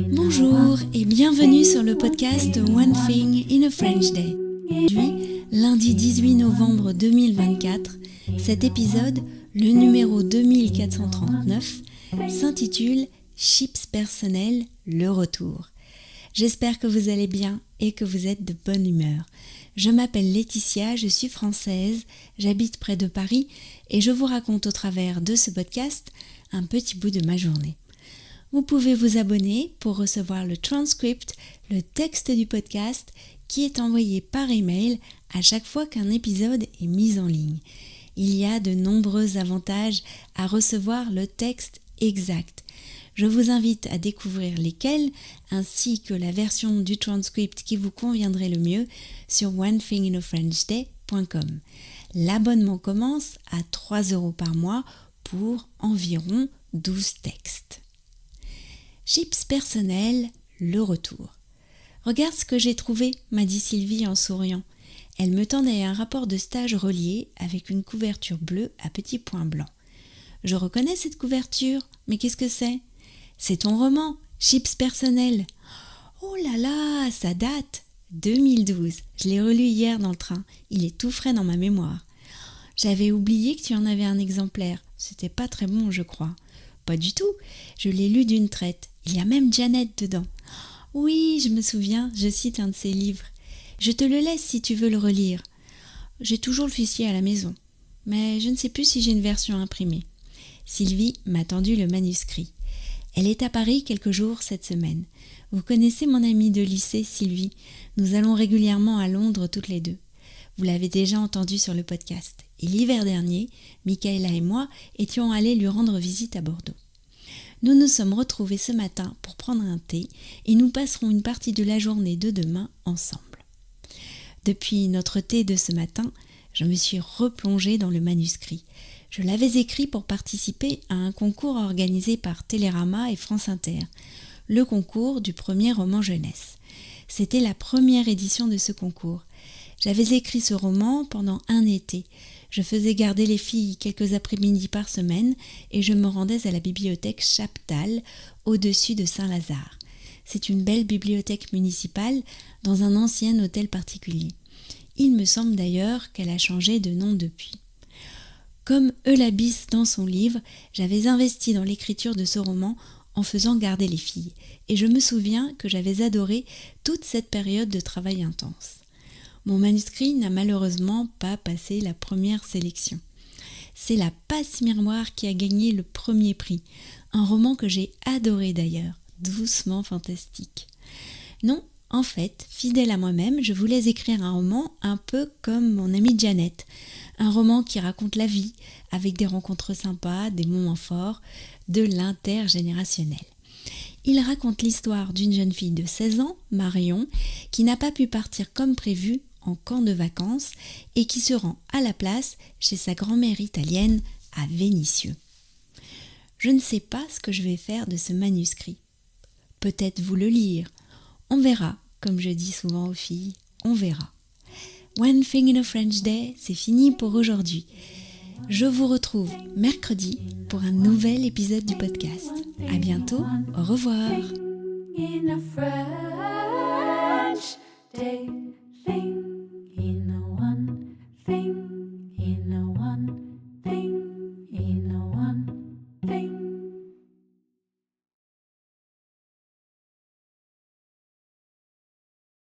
Bonjour et bienvenue sur le podcast One Thing in a French Day. Aujourd'hui, lundi 18 novembre 2024, cet épisode, le numéro 2439, s'intitule Chips personnels, le retour. J'espère que vous allez bien et que vous êtes de bonne humeur. Je m'appelle Laetitia, je suis française, j'habite près de Paris et je vous raconte au travers de ce podcast un petit bout de ma journée. Vous pouvez vous abonner pour recevoir le transcript, le texte du podcast qui est envoyé par email à chaque fois qu'un épisode est mis en ligne. Il y a de nombreux avantages à recevoir le texte exact. Je vous invite à découvrir lesquels, ainsi que la version du transcript qui vous conviendrait le mieux sur onethinginafrenchday.com. L'abonnement commence à 3 € par mois pour environ 12 textes. Chips personnels, le retour. Regarde ce que j'ai trouvé, m'a dit Sylvie en souriant. Elle me tendait un rapport de stage relié avec une couverture bleue à petits points blancs. Je reconnais cette couverture, mais qu'est-ce que c'est ? C'est ton roman, Chips personnels. Oh là là, ça date 2012. Je l'ai relu hier dans le train. Il est tout frais dans ma mémoire. J'avais oublié que tu en avais un exemplaire. C'était pas très bon, je crois. Pas du tout. Je l'ai lu d'une traite. Il y a même Janet dedans. Oui, je me souviens, je cite un de ses livres. Je te le laisse si tu veux le relire. J'ai toujours le fichier à la maison, mais je ne sais plus si j'ai une version imprimée. Sylvie m'a tendu le manuscrit. Elle est à Paris quelques jours cette semaine. Vous connaissez mon amie de lycée, Sylvie. Nous allons régulièrement à Londres toutes les deux. Vous l'avez déjà entendu sur le podcast. Et l'hiver dernier, Michaela et moi étions allés lui rendre visite à Bordeaux. Nous nous sommes retrouvés ce matin pour prendre un thé et nous passerons une partie de la journée de demain ensemble. Depuis notre thé de ce matin, je me suis replongée dans le manuscrit. Je l'avais écrit pour participer à un concours organisé par Télérama et France Inter, le concours du premier roman jeunesse. C'était la première édition de ce concours. J'avais écrit ce roman pendant un été. Je faisais garder les filles quelques après-midi par semaine et je me rendais à la bibliothèque Chaptal, au-dessus de Saint-Lazare. C'est une belle bibliothèque municipale dans un ancien hôtel particulier. Il me semble d'ailleurs qu'elle a changé de nom depuis. Comme Eulabis dans son livre, j'avais investi dans l'écriture de ce roman en faisant garder les filles. Et je me souviens que j'avais adoré toute cette période de travail intense. Mon manuscrit n'a malheureusement pas passé la première sélection. C'est La Passe-Miroir qui a gagné le premier prix, un roman que j'ai adoré d'ailleurs, doucement fantastique. Non, en fait, fidèle à moi-même, je voulais écrire un roman un peu comme mon amie Janet, un roman qui raconte la vie, avec des rencontres sympas, des moments forts, de l'intergénérationnel. Il raconte l'histoire d'une jeune fille de 16 ans, Marion, qui n'a pas pu partir comme prévu en camp de vacances et qui se rend à la place chez sa grand-mère italienne à Vénissieux. Je ne sais pas ce que je vais faire de ce manuscrit. Peut-être vous le lire. On verra, comme je dis souvent aux filles, on verra. One Thing in a French Day, c'est fini pour aujourd'hui. Je vous retrouve mercredi pour un nouvel épisode du podcast. À bientôt, au revoir.